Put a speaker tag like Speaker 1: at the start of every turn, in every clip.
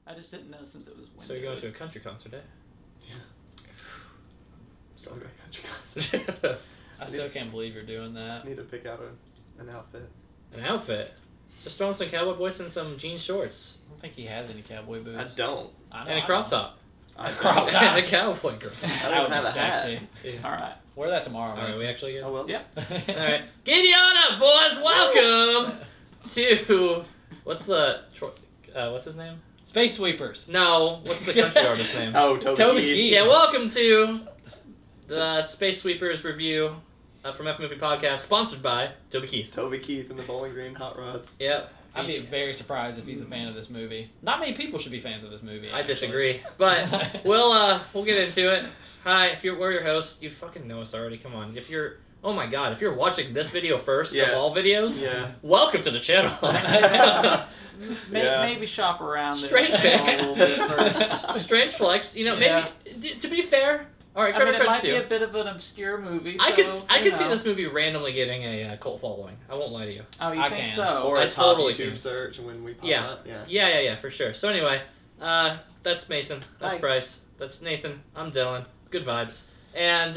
Speaker 1: I just didn't know since it was window.
Speaker 2: So you're going to a country concert, eh?
Speaker 3: Yeah.
Speaker 2: So
Speaker 3: I'll go to country concert.
Speaker 4: I still can't believe you're doing that.
Speaker 3: I need to pick out an outfit.
Speaker 2: An outfit? Just throw on some cowboy boots and some jean shorts.
Speaker 4: I don't think he has any cowboy
Speaker 3: I
Speaker 4: boots.
Speaker 3: don't.
Speaker 4: I know,
Speaker 2: And a
Speaker 4: I
Speaker 2: crop
Speaker 4: don't.
Speaker 2: top.
Speaker 3: I
Speaker 4: crop
Speaker 3: don't.
Speaker 4: top.
Speaker 2: And a cowboy girl.
Speaker 3: I
Speaker 4: That
Speaker 3: don't
Speaker 4: would be
Speaker 3: have a hat.
Speaker 4: sexy.
Speaker 2: Yeah.
Speaker 1: All right.
Speaker 4: Wear that tomorrow,
Speaker 2: Alright,
Speaker 4: Mason.
Speaker 2: we actually good?
Speaker 3: Oh, well.
Speaker 1: Yep.
Speaker 2: Alright. Giddy on up, boys! Welcome to... what's his name?
Speaker 4: Space Sweepers.
Speaker 2: No, what's the country artist name?
Speaker 3: Oh, Toby
Speaker 4: Toby
Speaker 3: Keith.
Speaker 4: Keith.
Speaker 2: Yeah, welcome to the Space Sweepers review from F Movie Podcast, sponsored by Toby Keith.
Speaker 3: Toby Keith and the Bowling Green Hot Rods.
Speaker 2: Yep.
Speaker 4: I'd be very surprised if he's a fan of this movie. Not many people should be fans of this movie.
Speaker 2: I
Speaker 4: actually.
Speaker 2: disagree, but we'll get into it. Hi, we're your host. You fucking know us already. Come on. If you're watching this video first
Speaker 3: Yes.
Speaker 2: of all videos,
Speaker 3: Yeah.
Speaker 2: welcome to the channel.
Speaker 1: Maybe shop around there
Speaker 2: Strange
Speaker 1: a little bit first.
Speaker 2: Strange flex. You know,
Speaker 1: Yeah.
Speaker 2: maybe to be fair. All right,
Speaker 1: I mean,
Speaker 2: credit
Speaker 1: it might
Speaker 2: to
Speaker 1: be
Speaker 2: you.
Speaker 1: a bit of an obscure movie.
Speaker 2: I
Speaker 1: so,
Speaker 2: could
Speaker 1: you
Speaker 2: see
Speaker 1: know.
Speaker 2: this movie randomly getting a cult following. I won't lie to you.
Speaker 1: Oh, you
Speaker 4: I
Speaker 1: think
Speaker 4: can.
Speaker 1: so?
Speaker 3: Or
Speaker 2: I
Speaker 3: a top
Speaker 2: totally
Speaker 3: YouTube
Speaker 2: can.
Speaker 3: search when we pop
Speaker 2: Yeah.
Speaker 3: up. Yeah.
Speaker 2: Yeah, for sure. So anyway, that's Mason. That's
Speaker 3: Hi.
Speaker 2: Bryce. That's Nathan. I'm Dylan. Good vibes. And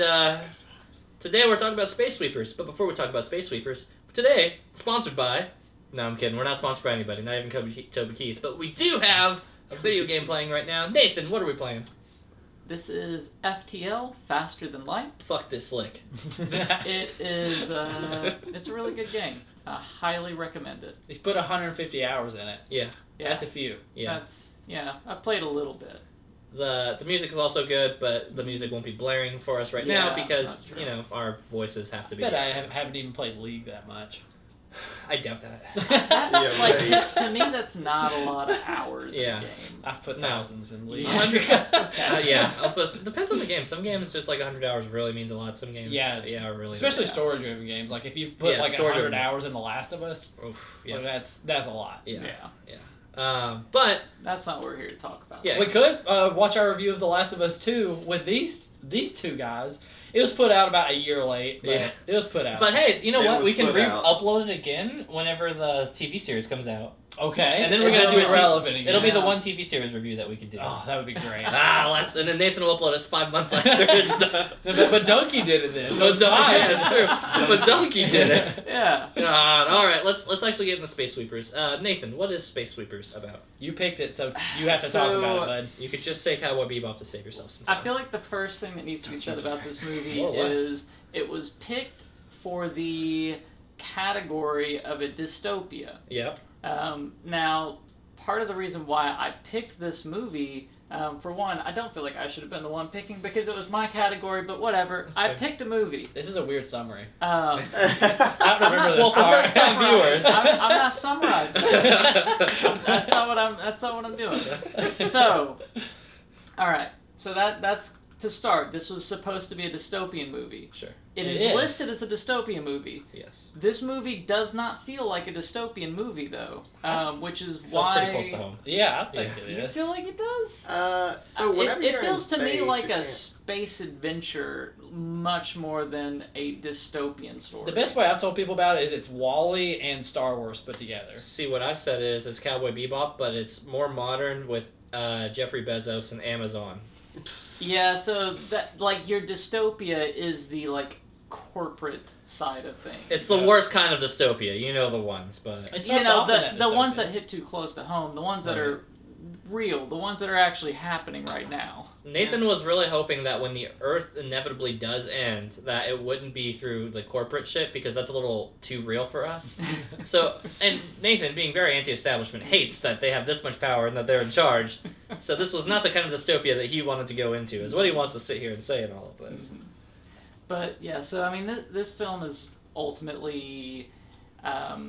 Speaker 2: today we're talking about Space Sweepers. But before we talk about Space Sweepers, today sponsored by. No, I'm kidding. We're not sponsored by anybody. Not even Toby Keith. But we do have a video game playing right now. Nathan, what are we playing?
Speaker 1: This is FTL, Faster Than Light.
Speaker 2: Fuck this slick.
Speaker 1: It is. It's a really good game. I highly recommend it.
Speaker 4: He's put 150 hours in it.
Speaker 2: Yeah.
Speaker 1: Yeah,
Speaker 4: That's a few.
Speaker 2: Yeah.
Speaker 1: I played a little bit.
Speaker 2: The music is also good, but the music won't be blaring for us right now
Speaker 1: Yeah,
Speaker 2: because
Speaker 1: that's true.
Speaker 2: you know our voices have to be.
Speaker 4: Bet I haven't even played League that much.
Speaker 2: I doubt that.
Speaker 3: Yeah,
Speaker 1: Like
Speaker 3: right.
Speaker 1: to me, that's not a lot of hours
Speaker 2: Yeah.
Speaker 1: in a game.
Speaker 4: I've put
Speaker 2: No.
Speaker 4: thousands in League.
Speaker 2: Yeah, I was supposed to, depends on the game. Some games just like 100 hours really means a lot. Some games,
Speaker 4: Yeah.
Speaker 2: are really.
Speaker 4: Especially
Speaker 1: Yeah.
Speaker 4: storage-driven games. Like if you put
Speaker 2: Yeah,
Speaker 4: like
Speaker 2: storage-driven.
Speaker 4: 100 hours in The Last of Us,
Speaker 2: Oof,
Speaker 4: like,
Speaker 2: yeah,
Speaker 4: that's a lot.
Speaker 2: yeah.
Speaker 1: Yeah.
Speaker 2: But
Speaker 1: That's not what we're here to talk about.
Speaker 2: Yeah.
Speaker 4: We could watch our review of The Last of Us 2 with these two guys. It was put out about a year late, but
Speaker 2: Yeah.
Speaker 4: it was put out.
Speaker 2: but hey, you know
Speaker 3: It
Speaker 2: what?
Speaker 3: was
Speaker 2: We can
Speaker 3: put out.
Speaker 2: re-upload it again whenever the TV series comes out.
Speaker 4: okay,
Speaker 2: And then we're gonna
Speaker 4: it'll
Speaker 2: do
Speaker 4: be
Speaker 2: a
Speaker 4: relevant again.
Speaker 2: It'll be the
Speaker 1: Yeah.
Speaker 2: one TV series review that we could do.
Speaker 4: Oh, that would be great.
Speaker 2: And then Nathan will upload us 5 months after and stuff.
Speaker 4: but Donkey did it then. So
Speaker 2: But
Speaker 4: it's fine.
Speaker 2: yeah, it's true. But Donkey did it.
Speaker 1: Yeah.
Speaker 2: God. All right, let's actually get into Space Sweepers. Nathan, what is Space Sweepers about?
Speaker 4: You picked it, so you have to talk
Speaker 1: So-
Speaker 4: about it, bud.
Speaker 2: You could just say Cowboy Bebop to save yourself some time.
Speaker 1: I feel like the first thing that needs to be
Speaker 4: Don't
Speaker 1: said
Speaker 4: you
Speaker 1: about
Speaker 4: dare.
Speaker 1: this movie
Speaker 2: More or less.
Speaker 1: is it was picked for the category of a dystopia.
Speaker 2: Yep.
Speaker 1: Now, part of the reason why I picked this movie, for one, I don't feel like I should have been the one picking because it was my category, but whatever.
Speaker 2: That's
Speaker 1: I
Speaker 2: fair.
Speaker 1: picked a movie.
Speaker 4: This is a weird summary.
Speaker 1: Um,
Speaker 4: I don't remember this
Speaker 2: Well, for
Speaker 4: part.
Speaker 2: first-time viewers.
Speaker 1: I'm not summarizing. That's not what I'm doing. So, all right. So that's to start. This was supposed to be a dystopian movie.
Speaker 2: Sure.
Speaker 1: It
Speaker 4: It
Speaker 1: is
Speaker 4: is.
Speaker 1: listed as a dystopian movie.
Speaker 2: Yes.
Speaker 1: This movie does not feel like a dystopian movie, though, which is
Speaker 2: Feels
Speaker 1: why
Speaker 2: pretty close to home.
Speaker 4: Yeah, I think
Speaker 2: Yeah.
Speaker 4: it
Speaker 1: you
Speaker 4: is.
Speaker 1: feel like it does.
Speaker 3: So whenever
Speaker 1: it
Speaker 3: you're
Speaker 1: feels
Speaker 3: in
Speaker 1: to me
Speaker 3: space,
Speaker 1: like
Speaker 3: you
Speaker 1: a
Speaker 3: can't-
Speaker 1: space adventure much more than a dystopian story.
Speaker 4: The best way I've told people about it is it's Wall-E and Star Wars put together.
Speaker 2: See, what I've said is it's Cowboy Bebop, but it's more modern with Jeffrey Bezos and Amazon.
Speaker 1: Yeah, so that like your dystopia is the like corporate side of things.
Speaker 2: It's the worst kind of dystopia. You know the ones, but
Speaker 4: It
Speaker 1: you
Speaker 4: starts
Speaker 1: know
Speaker 4: off in that
Speaker 1: the ones
Speaker 4: dystopia.
Speaker 1: that hit too close to home, the ones that
Speaker 2: Right.
Speaker 1: are real, the ones that are actually happening right now.
Speaker 2: Nathan was really hoping that when the Earth inevitably does end, that it wouldn't be through the corporate shit because that's a little too real for us. So, and Nathan, being very anti-establishment, hates that they have this much power and that they're in charge. So this was not the kind of dystopia that he wanted to go into, is what he wants to sit here and say in all of this.
Speaker 1: But yeah, so I mean, this film is ultimately a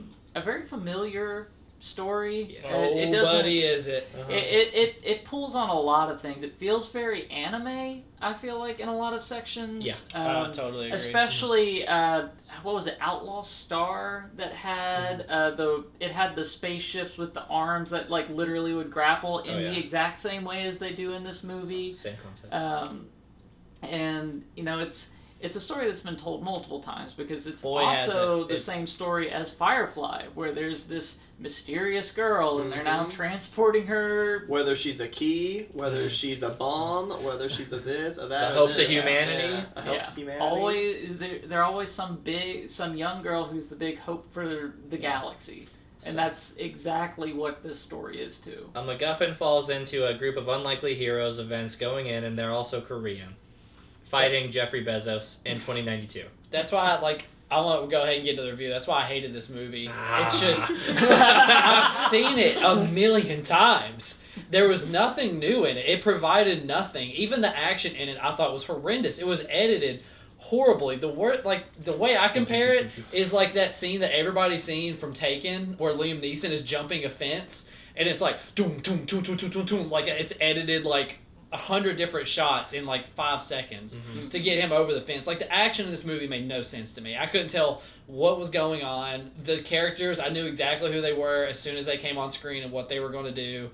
Speaker 1: very familiar story.
Speaker 2: Yeah.
Speaker 4: Oh,
Speaker 1: It doesn't.
Speaker 4: buddy, is it?
Speaker 2: Uh-huh.
Speaker 1: It pulls on a lot of things. It feels very anime, I feel like, in a lot of sections.
Speaker 2: Yeah.
Speaker 4: I totally agree.
Speaker 1: Especially, what was it, Outlaw Star that had it had the spaceships with the arms that like literally would grapple in
Speaker 2: Oh, yeah.
Speaker 1: the exact same way as they do in this movie.
Speaker 2: Same concept.
Speaker 1: And you know, it's a story that's been told multiple times because it's
Speaker 4: Boy, has
Speaker 1: also
Speaker 4: it.
Speaker 1: the same story as Firefly, where there's this mysterious girl and they're now transporting her.
Speaker 3: Whether she's a key, whether she's a bomb, whether she's a this, a that,
Speaker 2: A
Speaker 3: or
Speaker 2: hope to
Speaker 3: this.
Speaker 2: humanity.
Speaker 3: Yeah, a help to humanity.
Speaker 1: Always, they're always some young girl who's the big hope for the galaxy. And that's exactly what this story is too.
Speaker 2: A MacGuffin falls into a group of unlikely heroes events going in, and they're also Korean, fighting Jeffrey Bezos in 2092.
Speaker 4: That's why, I want to go ahead and get to the review. That's why I hated this movie.
Speaker 2: Ah.
Speaker 4: It's just, I've seen it a million times. There was nothing new in it. It provided nothing. Even the action in it, I thought was horrendous. It was edited horribly. The way I compare it is like that scene that everybody's seen from Taken, where Liam Neeson is jumping a fence, and it's like doom doom doom doom doom doom doom. Like it's edited like 100 different shots in like 5 seconds to get him over the fence. Like the action in this movie made no sense to me. I couldn't tell what was going on. The characters, I knew exactly who they were as soon as they came on screen and what they were going to do.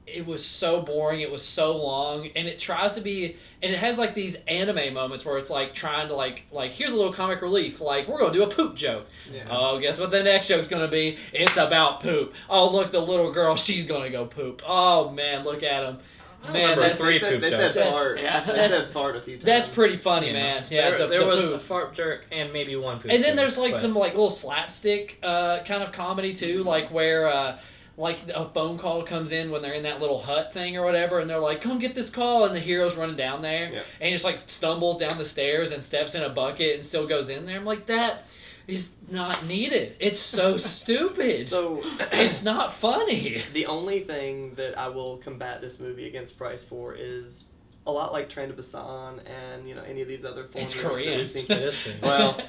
Speaker 4: It was so boring. It was so long, and it tries to be, and it has like these anime moments where it's like trying to like here's a little comic relief. Like we're gonna do a poop joke.
Speaker 3: Yeah.
Speaker 4: Oh, guess what the next joke's gonna be? It's about poop. Oh, look, the little girl, she's gonna go poop. Oh man, look at him. Man,
Speaker 2: remember
Speaker 4: that's
Speaker 2: three
Speaker 3: they said,
Speaker 2: poop
Speaker 3: they said
Speaker 2: jokes.
Speaker 3: fart.
Speaker 1: Yeah,
Speaker 3: They
Speaker 4: that's-
Speaker 3: said fart a few times.
Speaker 4: that's pretty funny, man. Yeah,
Speaker 2: there,
Speaker 4: the
Speaker 2: was
Speaker 4: poop.
Speaker 2: a fart jerk and maybe one poop.
Speaker 4: And then
Speaker 2: joke,
Speaker 4: there's like
Speaker 2: but-
Speaker 4: some like little slapstick kind of comedy too, like where like a phone call comes in when they're in that little hut thing or whatever, and they're like, "Come get this call," and the hero's running down there,
Speaker 3: Yeah.
Speaker 4: and he just like stumbles down the stairs and steps in a bucket and still goes in there. I'm like, that is not needed. It's so stupid.
Speaker 3: So
Speaker 4: It's not funny.
Speaker 3: the only thing that I will combat this movie against Price for is a lot like Train to Busan and any of these other foreign
Speaker 4: It's
Speaker 3: movies that
Speaker 4: Korean.
Speaker 3: we've seen.
Speaker 2: It is Korean.
Speaker 3: Well,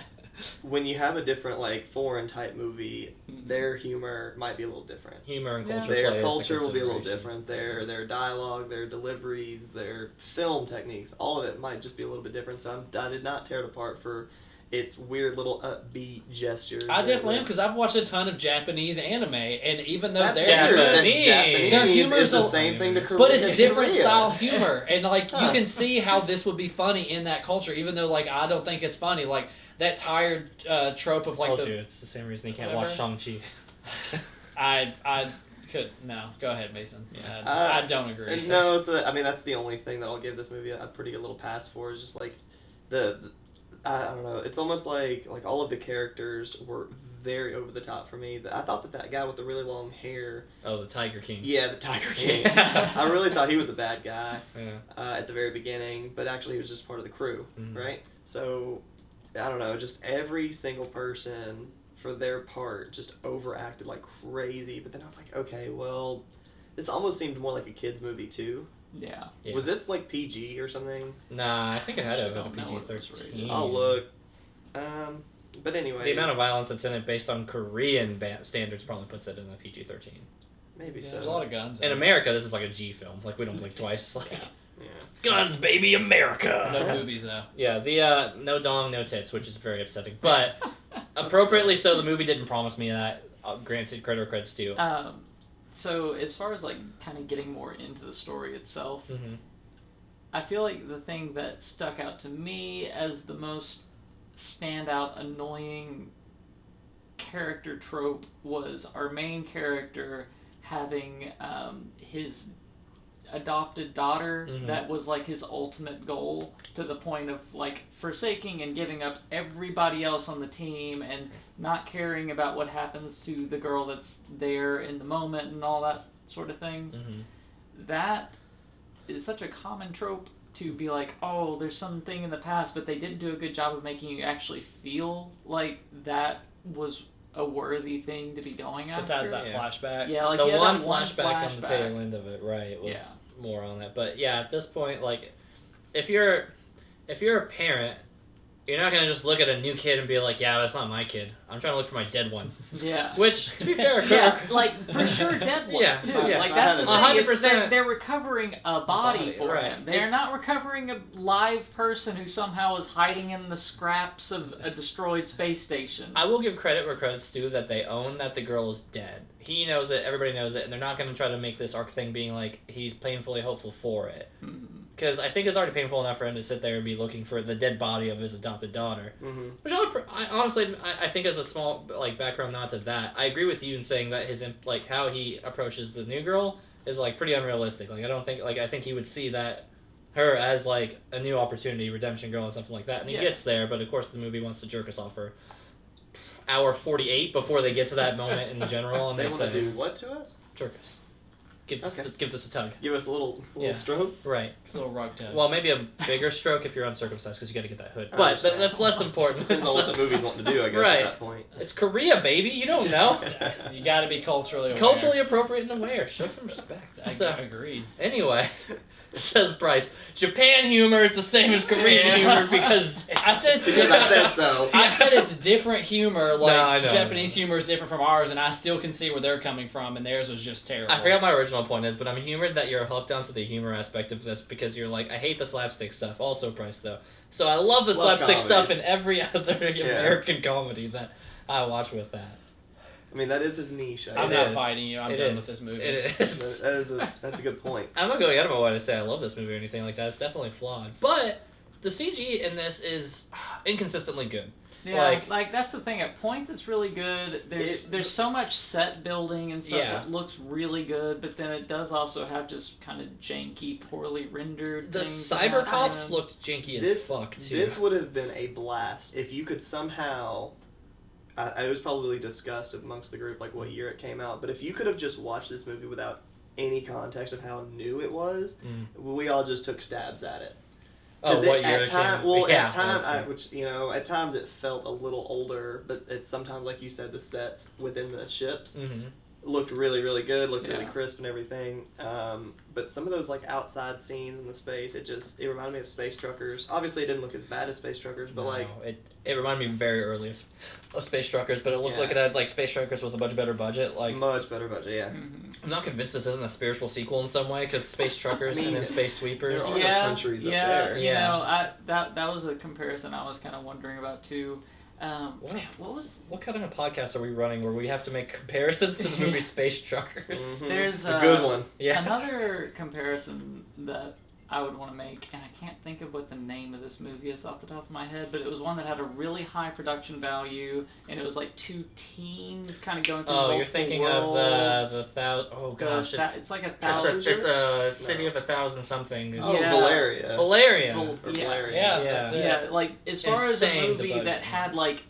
Speaker 3: when you have a different like foreign type movie, their humor might be a little different.
Speaker 2: humor and
Speaker 1: Yeah.
Speaker 2: culture. play
Speaker 3: Their
Speaker 2: is
Speaker 3: culture will be a little
Speaker 2: consideration.
Speaker 3: different. Their dialogue, their deliveries, their film techniques, all of it might just be a little bit different. So I did not tear it apart for its weird little upbeat gestures.
Speaker 4: I definitely am, because I've watched a ton of Japanese anime, and even though
Speaker 3: That's
Speaker 4: they're
Speaker 3: weird. That
Speaker 2: Japanese.
Speaker 3: Japanese
Speaker 4: Their humor's
Speaker 3: is the
Speaker 4: a-
Speaker 3: same thing to Korea.
Speaker 4: but it's different
Speaker 3: Korea.
Speaker 4: style humor, and like you
Speaker 3: Huh.
Speaker 4: can see how this would be funny in that culture, even though like I don't think it's funny. Like that tired trope of like
Speaker 2: Told
Speaker 4: the
Speaker 2: you, it's the same reason you can't
Speaker 4: Whatever.
Speaker 2: watch Shang-Chi.
Speaker 4: I could no go ahead, Mason.
Speaker 3: Uh,
Speaker 4: I don't agree.
Speaker 3: No, so I mean that's the only thing that I'll give this movie a pretty good little pass for is just like the I don't know. It's almost like all of the characters were very over the top for me. I thought that guy with the really long hair,
Speaker 2: Oh, the Tiger King.
Speaker 3: yeah, the Tiger King.
Speaker 2: Yeah.
Speaker 3: I really thought he was a bad guy
Speaker 2: Yeah.
Speaker 3: at the very beginning, but actually he was just part of the crew,
Speaker 2: Mhm.
Speaker 3: right? So I don't know. Just every single person for their part just overacted like crazy. But then I was like, okay, well, this almost seemed more like a kids movie too.
Speaker 1: Yeah.
Speaker 2: Yeah.
Speaker 3: Was this like PG or something?
Speaker 2: Nah, I think it had to have
Speaker 1: Don't
Speaker 2: been a
Speaker 1: know what it was rated.
Speaker 2: PG-13.
Speaker 3: I'll look. But anyway,
Speaker 2: The amount of violence that's in it, based on Korean standards, probably puts it in the PG-13.
Speaker 3: maybe
Speaker 4: Yeah,
Speaker 3: so.
Speaker 4: there's a lot of guns.
Speaker 2: In
Speaker 4: it.
Speaker 2: America, this is like a G film. Like we don't blink twice. Like
Speaker 3: Yeah.
Speaker 2: guns, baby, America.
Speaker 4: No boobies though.
Speaker 2: Yeah, the no dong, no tits, which is very upsetting. But appropriately so, the movie didn't promise me that. Granted, credit where credit's due.
Speaker 1: So as far as like kind of getting more into the story itself,
Speaker 2: Mm-hmm.
Speaker 1: I feel like the thing that stuck out to me as the most standout, annoying character trope was our main character having his adopted daughter
Speaker 2: Mhm.
Speaker 1: that was like his ultimate goal, to the point of like forsaking and giving up everybody else on the team and not caring about what happens to the girl that's there in the moment and all that sort of thing.
Speaker 2: Mm-hmm.
Speaker 1: That is such a common trope, to be like, oh, there's something in the past, but they didn't do a good job of making you actually feel like that was a worthy thing to be going after.
Speaker 4: Besides that
Speaker 2: Yeah.
Speaker 4: flashback.
Speaker 1: Yeah, like
Speaker 2: The
Speaker 1: you had
Speaker 2: one
Speaker 1: that
Speaker 2: flashback on the tail end of it, right, was more on that. But yeah, at this point, like, if you're a parent, you're not gonna just look at a new kid and be like, yeah, that's not my kid. I'm trying to look for my dead one.
Speaker 1: Yeah.
Speaker 2: Which, to be fair,
Speaker 1: Yeah, like for sure, dead one
Speaker 2: Yeah,
Speaker 1: too.
Speaker 2: yeah.
Speaker 1: Like that's the
Speaker 3: I
Speaker 1: thing.
Speaker 2: 100%.
Speaker 1: Is they're recovering a body
Speaker 2: Body,
Speaker 1: for
Speaker 2: right.
Speaker 1: him. They're not recovering a live person who somehow is hiding in the scraps of a destroyed space station.
Speaker 2: I will give credit where credit's due, that they own that the girl is dead. He knows it, everybody knows it, and they're not going to try to make this arc thing being like he's painfully hopeful for it.
Speaker 1: Mhm.
Speaker 2: because I think it's already painful enough for him to sit there and be looking for the dead body of his adopted daughter.
Speaker 3: Mm-hmm.
Speaker 2: Which I honestly, I think as a small like background nod to that, I agree with you in saying that his like how he approaches the new girl is like pretty unrealistic. Like I think he would see that her as like a new opportunity, redemption girl, and something like that, and he
Speaker 1: Yeah.
Speaker 2: gets there. But of course, the movie wants to jerk us off for hour 48 before they get to that moment in the general, and
Speaker 3: They
Speaker 2: they
Speaker 3: want to
Speaker 2: say
Speaker 3: do what to us?
Speaker 2: jerk us. Give
Speaker 3: Okay.
Speaker 2: give this a tug.
Speaker 3: Give us a little
Speaker 2: Yeah.
Speaker 3: stroke?
Speaker 2: Right.
Speaker 4: It's a little rug tug.
Speaker 2: Well, maybe a bigger stroke if you're uncircumcised, because you got to get that hood.
Speaker 3: I
Speaker 2: But
Speaker 3: understand.
Speaker 2: that's less important.
Speaker 3: Depends on what the movie's wanting to do, I guess,
Speaker 2: Right.
Speaker 3: at that point.
Speaker 2: It's Korea, baby. You don't know.
Speaker 4: You got to be culturally aware.
Speaker 2: Culturally appropriate and aware. Show some respect. So,
Speaker 4: Agreed.
Speaker 2: anyway, says Bryce, Japan humor is the same as Korean
Speaker 4: Yeah.
Speaker 2: humor because
Speaker 4: I said it's
Speaker 3: Because
Speaker 4: different.
Speaker 3: I said so.
Speaker 4: I said it's different humor. Like
Speaker 2: I know.
Speaker 4: Japanese humor is different from ours, and I still can see where they're coming from, and theirs was just terrible.
Speaker 2: I forgot what my original point is, but I'm humored that you're hooked onto the humor aspect of this because you're like, I hate the slapstick stuff. Also, Bryce though, so I love the
Speaker 3: Love
Speaker 2: slapstick stuff in
Speaker 3: comedies.
Speaker 2: every other American comedy that I watch with that.
Speaker 3: I mean, that is his niche.
Speaker 4: I'm
Speaker 2: It
Speaker 4: not
Speaker 2: is.
Speaker 4: fighting you. I'm
Speaker 2: It
Speaker 4: done
Speaker 2: is.
Speaker 4: with this movie.
Speaker 2: It is.
Speaker 3: That's a good point.
Speaker 2: I'm not going out of my way to say I love this movie or anything like that. It's definitely flawed, but the CG in this is inconsistently good.
Speaker 1: Yeah,
Speaker 2: Like-
Speaker 1: like that's the thing. At points, it's really good. There's so much set building and stuff
Speaker 2: Yeah.
Speaker 1: that looks really good, but then it does also have just kind of janky, poorly rendered.
Speaker 2: The
Speaker 1: things
Speaker 2: cyber
Speaker 1: that
Speaker 2: cops
Speaker 1: happen.
Speaker 2: looked janky as
Speaker 3: This
Speaker 2: fuck too.
Speaker 3: this would have been a blast if you could somehow. It was probably discussed amongst the group like what year it came out, but if you could have just watched this movie without any context of how new it was, we all just took stabs at it.
Speaker 2: Oh,
Speaker 3: 'Cause
Speaker 2: what
Speaker 3: it,
Speaker 2: year
Speaker 3: at
Speaker 2: it
Speaker 3: time,
Speaker 2: came?
Speaker 3: well,
Speaker 2: Yeah,
Speaker 3: at time,
Speaker 2: that's fair.
Speaker 3: which at times it felt a little older, but it's sometimes like you said, the sets within the ships
Speaker 2: Mm-hmm.
Speaker 3: looked really, really good, looked really
Speaker 1: Yeah.
Speaker 3: crisp and everything. But some of those like outside scenes in the space, it reminded me of Space Truckers. Obviously, it didn't look as bad as Space Truckers, but like
Speaker 2: it reminded me very early of Space Truckers, but it looked
Speaker 3: Yeah.
Speaker 2: like it had like Space Truckers with a much better budget. Like
Speaker 3: much better budget, yeah.
Speaker 1: Mhm.
Speaker 2: I'm not convinced this isn't a spiritual sequel in some way because Space Truckers
Speaker 3: I mean,
Speaker 2: and then Space Sweepers.
Speaker 3: there are no
Speaker 1: Yeah,
Speaker 3: countries up
Speaker 1: yeah,
Speaker 3: there.
Speaker 1: you
Speaker 2: Yeah.
Speaker 1: know, that was a comparison I was kind of wondering about too.
Speaker 2: What?
Speaker 1: Man, what was
Speaker 2: What kind of a podcast are we running where we have to make comparisons to the movie Space Truckers?
Speaker 3: Mhm.
Speaker 1: There's
Speaker 3: a good one.
Speaker 2: Yeah.
Speaker 1: another comparison that I would want to make, and I can't think of what the name of this movie is off the top of my head, but it was one that had a really high production value, and it was like two teens kind of going through
Speaker 2: Oh,
Speaker 1: multiple
Speaker 2: you're thinking
Speaker 1: worlds.
Speaker 2: of the thousand. Oh gosh,
Speaker 1: It's like a
Speaker 2: it's
Speaker 1: thousand.
Speaker 2: a city
Speaker 3: No.
Speaker 2: of 1,000 something.
Speaker 3: Oh,
Speaker 1: Yeah.
Speaker 3: Valeria.
Speaker 2: Valeria.
Speaker 3: Or
Speaker 1: Yeah.
Speaker 3: Valeria.
Speaker 4: Yeah,
Speaker 2: Yeah.
Speaker 4: that's it.
Speaker 1: Yeah, like as far as a
Speaker 2: Insane, the
Speaker 1: movie
Speaker 2: budget.
Speaker 1: that had like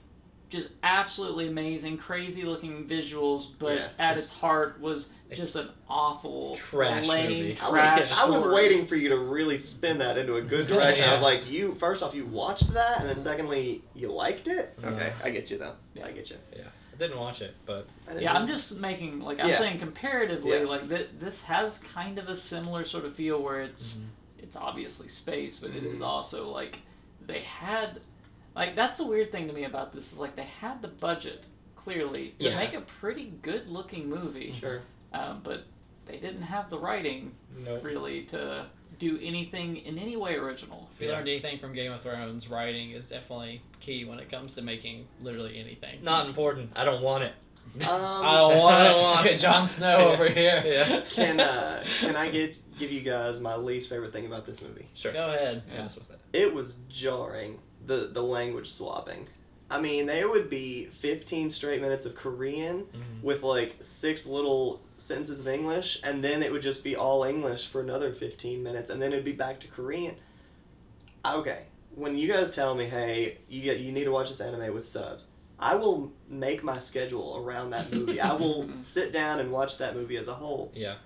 Speaker 1: just absolutely amazing, crazy looking visuals, but
Speaker 3: Yeah.
Speaker 1: at its heart was just an awful,
Speaker 2: Trash
Speaker 1: lame
Speaker 2: movie.
Speaker 1: trash.
Speaker 3: I was
Speaker 1: story.
Speaker 3: waiting for you to really spin that into a good direction. I was
Speaker 2: Yeah.
Speaker 3: like, first off, you watched that, and then secondly, you liked it?
Speaker 2: No.
Speaker 3: Okay, I get you though.
Speaker 1: Yeah.
Speaker 3: I get you.
Speaker 2: I didn't watch it, but
Speaker 3: I didn't
Speaker 1: Yeah,
Speaker 3: know.
Speaker 1: I'm just making like I'm
Speaker 3: Yeah.
Speaker 1: saying comparatively,
Speaker 3: Yeah.
Speaker 1: like this has kind of a similar sort of feel where it's
Speaker 2: Mhm.
Speaker 1: it's obviously space, but it is
Speaker 3: Mhm.
Speaker 1: also like they had like that's the weird thing to me about this is like they had the budget clearly to
Speaker 2: Yeah.
Speaker 1: make a pretty good looking movie,
Speaker 3: Sure.
Speaker 1: but they didn't have the writing
Speaker 2: no.
Speaker 1: really to do anything in any way original.
Speaker 4: If you
Speaker 2: Yeah.
Speaker 4: learned anything from Game of Thrones, writing is definitely key when it comes to making literally anything.
Speaker 2: Not important. I don't want it.
Speaker 4: I don't want
Speaker 2: I
Speaker 4: to
Speaker 2: don't want
Speaker 4: look at Jon Snow over here.
Speaker 2: Yeah.
Speaker 3: Can I give you guys my least favorite thing about this movie?
Speaker 2: Sure.
Speaker 4: Go ahead.
Speaker 2: Yeah. Mess with it.
Speaker 3: It was jarring, the language swapping. I mean, there would be 15 straight minutes of Korean
Speaker 2: Mhm.
Speaker 3: with like 6 little sentences of English, and then it would just be all English for another 15 minutes, and then it'd be back to Korean. Okay, when you guys tell me, hey, you need to watch this anime with subs, I will make my schedule around that movie. I will sit down and watch that movie as a whole.
Speaker 2: Yeah.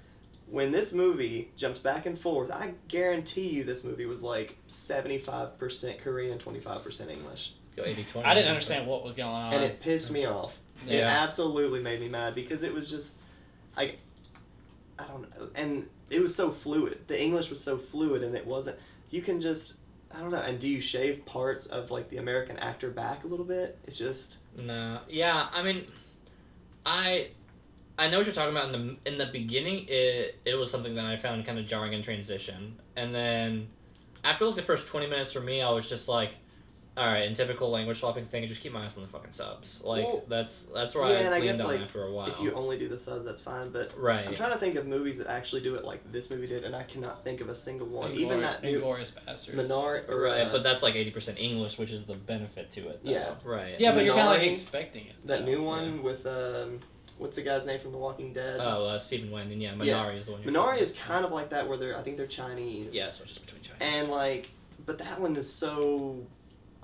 Speaker 3: When this movie jumps back and forth, I guarantee you this movie was like 75% Korean, 25% English.
Speaker 2: Go 80-20.
Speaker 4: I didn't understand what was going on.
Speaker 3: And it pissed me off. It
Speaker 2: Yeah.
Speaker 3: absolutely made me mad because it was just, I don't know. And it was so fluid. The English was so fluid and it wasn't, you can just, I don't know. And do you shave parts of like the American actor back a little bit? It's just.
Speaker 2: No. Yeah, I mean, I know what you're talking about. In the beginning, it was something that I found kind of jarring in transition, and then after like the first 20 minutes for me, I was just like, all right, in typical language swapping thing, just keep my ass on the fucking subs. Like
Speaker 3: Well,
Speaker 2: that's where
Speaker 3: yeah,
Speaker 2: I
Speaker 3: and I
Speaker 2: leaned
Speaker 3: guess,
Speaker 2: on
Speaker 3: like,
Speaker 2: after a while.
Speaker 3: If you only do the subs, that's fine. But
Speaker 2: Right.
Speaker 3: I'm trying to think of movies that actually do it like this movie did, and I cannot think of a single one. Even that new
Speaker 4: Inglourious Bastards.
Speaker 3: Minari, or,
Speaker 2: Right, but that's like 80% English, which is the benefit to it. Though.
Speaker 3: Yeah.
Speaker 2: Right.
Speaker 4: Yeah, but you're kind of like
Speaker 3: Minari,
Speaker 4: expecting it.
Speaker 3: that
Speaker 4: though.
Speaker 3: new one with what's the guy's name from The Walking Dead?
Speaker 2: Oh, Stephen Wen, and yeah, Minari
Speaker 3: Yeah.
Speaker 2: is the one. You're
Speaker 3: Minari
Speaker 2: thinking
Speaker 3: is kind of like that, where I think they're Chinese.
Speaker 2: Yeah, switches between Chinese.
Speaker 3: And like, but that one is so,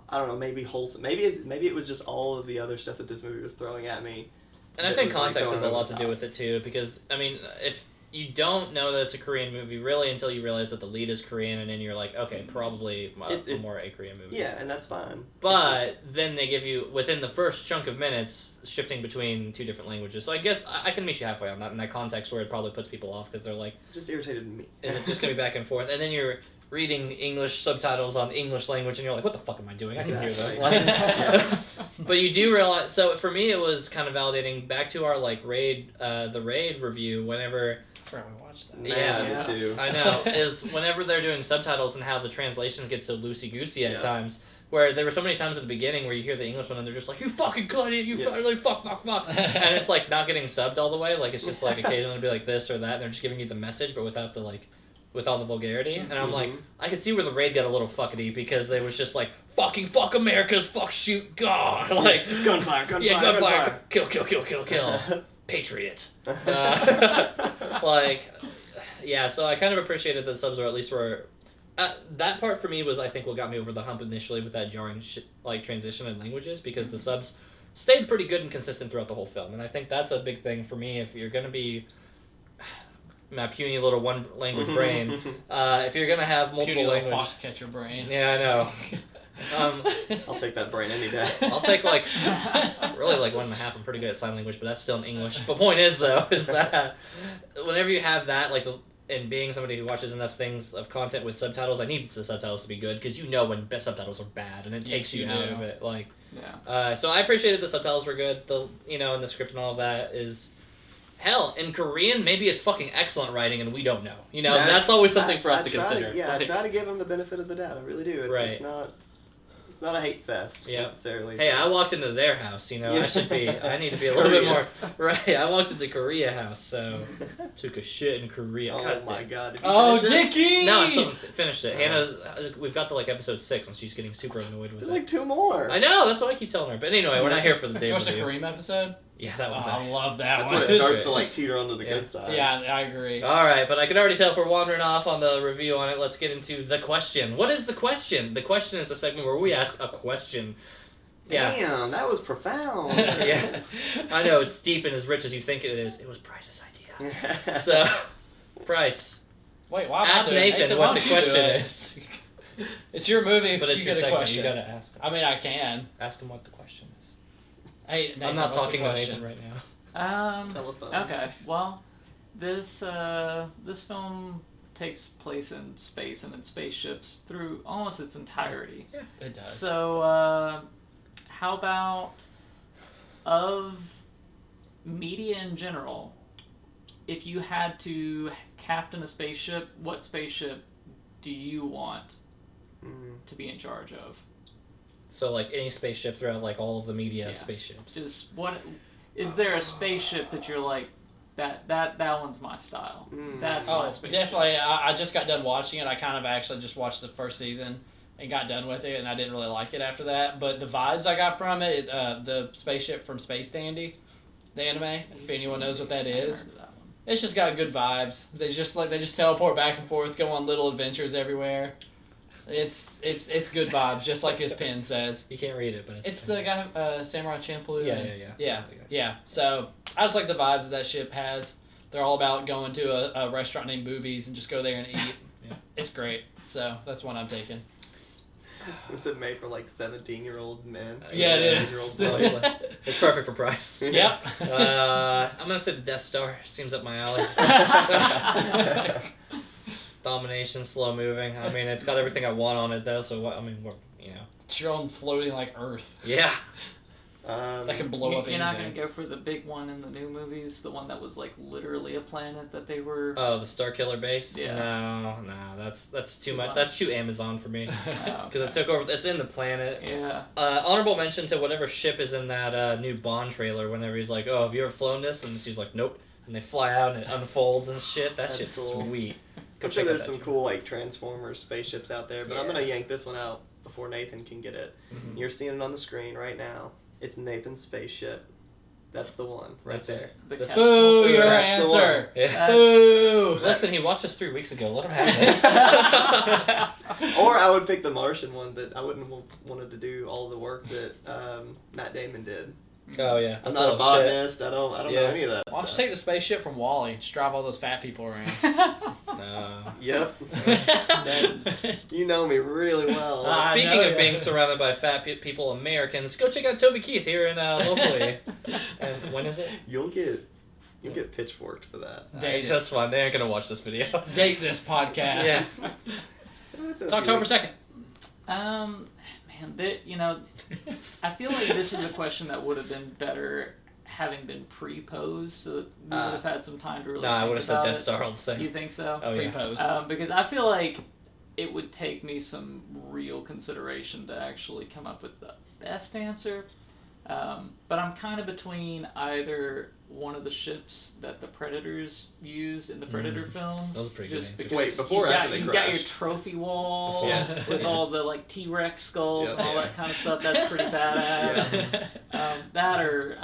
Speaker 3: I don't know, maybe wholesome. Maybe it was just all of the other stuff that this movie was throwing at me.
Speaker 2: And I
Speaker 3: that
Speaker 2: think
Speaker 3: was, like,
Speaker 2: context
Speaker 3: going
Speaker 2: has a lot
Speaker 3: over
Speaker 2: to
Speaker 3: the
Speaker 2: do
Speaker 3: top.
Speaker 2: with it too, because I mean, if you don't know that it's a Korean movie really until you realize that the lead is Korean, and then you're like, okay, probably more a Korean movie.
Speaker 3: Yeah, and that's fine.
Speaker 2: But then they give you, within the first chunk of minutes, shifting between two different languages. So I guess I can meet you halfway on that, in that context where it probably puts people off because they're like,
Speaker 3: It just irritated me.
Speaker 2: is it just going to be back and forth? And then you're reading English subtitles on English language and you're like, what the fuck am I doing? I can hear that.
Speaker 3: Exactly.
Speaker 2: Like, but you do realize, so for me it was kind of validating back to our like raid, the raid review whenever,
Speaker 4: I forgot we watched that.
Speaker 3: Man,
Speaker 1: Yeah.
Speaker 3: me too.
Speaker 2: I know, is whenever they're doing subtitles and how the translations get so loosey-goosey at
Speaker 3: Yeah.
Speaker 2: times. Where there were so many times at the beginning where you hear the English one and they're just like, you fucking cut it, you
Speaker 3: Yeah.
Speaker 2: like, fuck. And it's like not getting subbed all the way. Like it's just like occasionally be like this or that. And they're just giving you the message, but without the like, with all the vulgarity. And I'm like,
Speaker 3: Mhm.
Speaker 2: I could see where the raid got a little fuckety because they was just like, fuck America's, fuck shoot, God. Like,
Speaker 3: gunfire,
Speaker 2: yeah, gunfire, kill. Patriot. Like, yeah, so I kind of appreciated that subs, or at least were. That part for me was, I think, what got me over the hump initially with that jarring like transition in languages, because the subs stayed pretty good and consistent throughout the whole film, and I think that's a big thing for me. If you're gonna be my puny little one language brain, if you're gonna have multiple
Speaker 4: Puny little
Speaker 2: languages,
Speaker 4: foxcatcher brain.
Speaker 2: yeah, I know.
Speaker 3: I'll take that brain any day.
Speaker 2: I'll take like really like 1.5. I'm pretty good at sign language, but that's still in English. But point is though, is that whenever you have that, like, and being somebody who watches enough things of content with subtitles, I need the subtitles to be good because you know when best subtitles are bad, and it takes
Speaker 4: Yes,
Speaker 2: you
Speaker 4: you
Speaker 2: out
Speaker 4: do.
Speaker 2: of it. Like,
Speaker 1: Yeah.
Speaker 2: so I appreciated the subtitles were good. The and the script and all of that is. Hell, in Korean, maybe it's fucking excellent writing, and we don't know. You know, that's always something for us to consider.
Speaker 3: Yeah,
Speaker 2: Like,
Speaker 3: I try to give them the benefit of the doubt. I really do. It's,
Speaker 2: Right.
Speaker 3: It's not a hate fest
Speaker 2: Yeah.
Speaker 3: necessarily.
Speaker 2: Hey, I walked into their house, you know,
Speaker 3: Yeah.
Speaker 2: I need to be a little bit more,
Speaker 3: Courteous.
Speaker 2: right, I walked into Korea house, so, took a shit in Korea.
Speaker 3: Oh
Speaker 2: God
Speaker 3: my
Speaker 2: damn.
Speaker 3: god. Did you
Speaker 4: Oh,
Speaker 3: finish it?
Speaker 4: Dickie!
Speaker 2: No, I still haven't finished it.
Speaker 3: Oh.
Speaker 2: Hannah, we've got to like episode 6, and she's getting super annoyed with
Speaker 3: There's
Speaker 2: it.
Speaker 3: like 2 more.
Speaker 2: I know, that's what I keep telling her. But anyway, we're not here for the
Speaker 4: Did
Speaker 2: day
Speaker 4: you watch the
Speaker 2: review.
Speaker 4: Kareem episode?
Speaker 2: Yeah, that
Speaker 4: Oh,
Speaker 2: was
Speaker 4: I love that
Speaker 3: That's
Speaker 4: one.
Speaker 3: when it starts
Speaker 2: Great.
Speaker 3: to like teeter onto the
Speaker 2: Yeah.
Speaker 3: good side.
Speaker 4: Yeah, I agree.
Speaker 2: Alright, but I can already tell if we're wandering off on the review on it. Let's get into the question. What is the question? The question is a segment where we ask a question. Yeah.
Speaker 3: Damn, that was profound.
Speaker 2: Yeah. I know, it's deep and as rich as you think it is. It was Bryce's idea. So, Bryce,
Speaker 4: Wait, why?
Speaker 2: ask
Speaker 4: am I doing it?
Speaker 2: Nathan
Speaker 4: why
Speaker 2: what
Speaker 4: don't
Speaker 2: the
Speaker 4: you do
Speaker 2: question
Speaker 4: it?
Speaker 2: is.
Speaker 4: It's your movie,
Speaker 2: But it's
Speaker 4: you
Speaker 2: your
Speaker 4: get a
Speaker 2: segment,
Speaker 4: question.
Speaker 2: you gotta ask him.
Speaker 4: I mean, I can.
Speaker 2: Ask him what the question is.
Speaker 4: Hey, Nathan,
Speaker 2: I'm not
Speaker 4: what's the
Speaker 2: talking to
Speaker 4: question?
Speaker 2: Nathan right now.
Speaker 3: Telephone.
Speaker 1: Okay. Well, this film takes place in space and in spaceships through almost its entirety.
Speaker 4: It does.
Speaker 1: So, how about of media in general? If you had to captain a spaceship, what spaceship do you want to be in charge of?
Speaker 2: So, like, any spaceship throughout, like, all of the media
Speaker 1: Yeah.
Speaker 2: spaceships.
Speaker 1: Just what is there a spaceship that you're like that one's my style? That's my
Speaker 4: Oh,
Speaker 1: spaceship.
Speaker 4: definitely. I just got done watching it. I kind of actually just watched the first season and got done with it, and I didn't really like it after that. But the vibes I got from it, the spaceship from Space Dandy, the anime, if anyone knows what that
Speaker 1: I haven't
Speaker 4: is,
Speaker 1: heard of that one.
Speaker 4: it's just got good vibes. They just teleport back and forth, go on little adventures everywhere. It's good vibes, just like his pen says.
Speaker 2: You can't read it, but
Speaker 4: It's the guy, Samurai Champloo.
Speaker 2: Yeah.
Speaker 4: Yeah. So I just like the vibes that ship has. They're all about going to a restaurant named Boobies and just go there and eat.
Speaker 2: Yeah.
Speaker 4: It's great. So that's one I'm taking.
Speaker 3: Was it made for like 17-year-old men?
Speaker 4: Yeah, it
Speaker 3: 17-year-old
Speaker 4: is.
Speaker 3: boys?
Speaker 2: It's perfect for Bryce.
Speaker 4: Yep.
Speaker 2: I'm gonna say the Death Star. Seems up my alley. Domination, slow moving. I mean, it's got everything I want on it though. So what? I mean, we're
Speaker 4: It's your own floating like Earth.
Speaker 2: yeah.
Speaker 4: That can blow up
Speaker 1: You're not
Speaker 4: anything.
Speaker 1: gonna go for the big one in the new movies, the one that was like literally a planet that they were.
Speaker 2: Oh, the Starkiller base.
Speaker 1: Yeah.
Speaker 2: No, that's too
Speaker 1: Too
Speaker 2: much.
Speaker 1: much.
Speaker 2: That's too Amazon for me.
Speaker 1: Oh,
Speaker 2: Because it took over. It's in the planet.
Speaker 1: Yeah.
Speaker 2: Honorable mention to whatever ship is in that new Bond trailer. Whenever he's like, "Oh, have you ever flown this?" and she's like, "Nope." And they fly out and it unfolds and shit. That
Speaker 3: That's
Speaker 2: shit's
Speaker 3: cool.
Speaker 2: sweet. Go
Speaker 3: I'm sure
Speaker 2: check out
Speaker 3: there's
Speaker 2: that
Speaker 3: some
Speaker 2: trailer.
Speaker 3: cool like Transformers spaceships out there, but I'm
Speaker 1: Yeah.
Speaker 3: gonna yank this one out before Nathan can get it.
Speaker 2: Mhm.
Speaker 3: You're seeing it on the screen right now. It's Nathan's spaceship. That's the one right
Speaker 2: That's it.
Speaker 3: there.
Speaker 1: The
Speaker 2: This-
Speaker 1: Kestrel.
Speaker 4: Boo, your
Speaker 3: That's the
Speaker 4: answer.
Speaker 2: Yeah.
Speaker 4: Boo.
Speaker 2: Listen, he watched us 3 weeks ago. Let him have this.
Speaker 3: Or I would pick the Martian one, but I wouldn't have wanted to do all the work that Matt Damon did.
Speaker 2: Oh yeah.
Speaker 3: I'm
Speaker 2: That's
Speaker 3: not a
Speaker 2: little shit.
Speaker 3: botanist. I don't know
Speaker 2: Yeah.
Speaker 3: any of that
Speaker 4: Why don't you
Speaker 3: stuff.
Speaker 4: take the spaceship from Wally? Just drive all those fat people around.
Speaker 2: No.
Speaker 3: Yep. You know me really well.
Speaker 4: I
Speaker 2: Speaking
Speaker 4: know,
Speaker 2: of
Speaker 4: yeah.
Speaker 2: being surrounded by fat people, Americans, go check out Toby Keith here in locally. And when is it?
Speaker 3: You'll get pitchforked for that.
Speaker 4: Date it.
Speaker 2: That's fine. They aren't gonna watch this video.
Speaker 4: Date this podcast.
Speaker 2: Yes.
Speaker 4: It's October 2nd.
Speaker 1: Man, I feel like this is a question that would have been better having been pre-posed, so that we would have had some time to really.
Speaker 2: No, I
Speaker 1: think
Speaker 2: would have said
Speaker 1: about
Speaker 2: Death
Speaker 1: it.
Speaker 2: Star all the same.
Speaker 1: You think so?
Speaker 2: Oh yeah.
Speaker 4: Pre-post.
Speaker 1: Because I feel like it would take me some real consideration to actually come up with the best answer. But I'm kind of between either one of the ships that the Predators used in the Predator films.
Speaker 2: Those are pretty good
Speaker 1: just
Speaker 2: answers.
Speaker 1: because
Speaker 3: Wait, before or
Speaker 1: you got,
Speaker 3: after they
Speaker 1: you got your
Speaker 3: crashed?
Speaker 1: trophy wall
Speaker 3: Yeah.
Speaker 1: with all the like T-Rex skulls and all
Speaker 3: Yeah.
Speaker 1: that kind of stuff. That's pretty badass. That or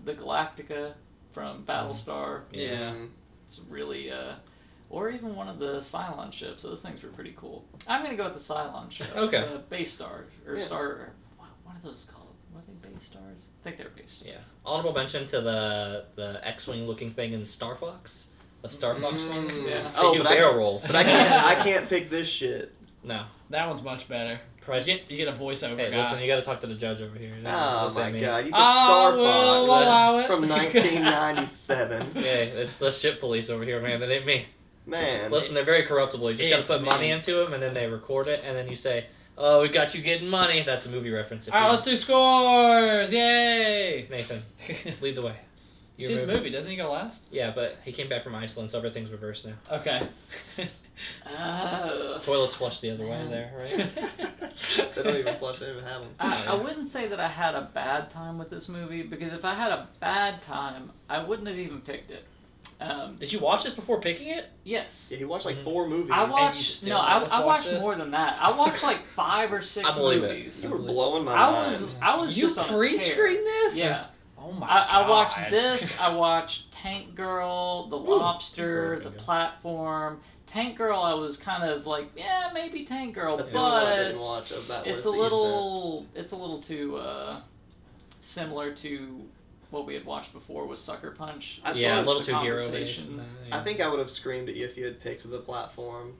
Speaker 1: the Galactica from Battlestar.
Speaker 2: Yeah.
Speaker 3: Mhm.
Speaker 1: It's really or even one of the Cylon ships. Those things were pretty cool. I'm gonna go with the Cylon ship.
Speaker 2: Okay.
Speaker 1: The base star or
Speaker 3: Yeah.
Speaker 1: star. Or, what are those called? Were they base stars? I think they're base stars.
Speaker 2: Yeah. Honorable mention to the X-wing looking thing in Star Fox. The Star Fox ones.
Speaker 1: Yeah.
Speaker 2: They
Speaker 3: Oh,
Speaker 2: do
Speaker 3: but
Speaker 2: barrel rolls.
Speaker 3: But I can't pick this shit.
Speaker 2: No.
Speaker 4: That one's much better.
Speaker 2: Price.
Speaker 4: You get a voiceover
Speaker 2: Hey,
Speaker 4: guy.
Speaker 2: listen, you got to talk to the judge over here.
Speaker 3: Oh
Speaker 2: Listen
Speaker 3: my
Speaker 2: to me.
Speaker 3: god, you picked
Speaker 4: I
Speaker 3: Star
Speaker 4: will
Speaker 3: Fox
Speaker 4: allow it.
Speaker 3: from 1997.
Speaker 2: Yeah, it's the ship police over here, man. That ain't me.
Speaker 3: Man.
Speaker 2: Listen, they're very corruptible. You just got
Speaker 4: It's
Speaker 2: to put
Speaker 4: me.
Speaker 2: money into them, and then they record it, and then you say, "Oh, we got you getting money." That's a movie reference. if
Speaker 4: All right,
Speaker 2: you-
Speaker 4: let's do scores. Yay!
Speaker 2: Nathan, lead the way.
Speaker 4: It's
Speaker 2: Your
Speaker 4: his movie. Doesn't he go last?
Speaker 2: Yeah, but he came back from Iceland, so everything's reversed now.
Speaker 4: Okay.
Speaker 2: Toilets flush the other way there, right?
Speaker 3: They don't even flush. They don't even have them.
Speaker 1: I wouldn't say that I had a bad time with this movie because if I had a bad time, I wouldn't have even picked it.
Speaker 4: Did you watch this before picking it?
Speaker 1: Yes.
Speaker 3: Yeah, he watched
Speaker 2: Mm-hmm.
Speaker 3: like 4 movies.
Speaker 1: I
Speaker 4: you
Speaker 1: watched
Speaker 4: still
Speaker 1: no.
Speaker 4: let us
Speaker 1: I
Speaker 4: watch
Speaker 1: watched
Speaker 4: this?
Speaker 1: more than that. I watched like 5 or 6
Speaker 2: I believe it.
Speaker 1: movies.
Speaker 3: You were blowing my
Speaker 1: I
Speaker 3: mind.
Speaker 1: was
Speaker 4: You
Speaker 1: just on a tear.
Speaker 4: pre-screened this?
Speaker 1: Yeah.
Speaker 4: Oh my
Speaker 1: I watched
Speaker 4: God.
Speaker 1: this. I watched Tank Girl, The Lobster,
Speaker 2: Tank Girl,
Speaker 1: The
Speaker 2: okay.
Speaker 1: Platform. Tank Girl, I was kind of like, yeah, maybe Tank Girl,
Speaker 3: That's the only one I
Speaker 1: but
Speaker 3: didn't watch of that
Speaker 1: it's
Speaker 3: list
Speaker 1: a
Speaker 3: that you
Speaker 1: little too similar to what we had watched before with Sucker Punch.
Speaker 3: I
Speaker 2: Yeah, a
Speaker 3: thought
Speaker 2: little
Speaker 1: the
Speaker 2: too hero based.
Speaker 1: conversation.
Speaker 3: sent. I think I would have screamed at you if you had picked The Platform.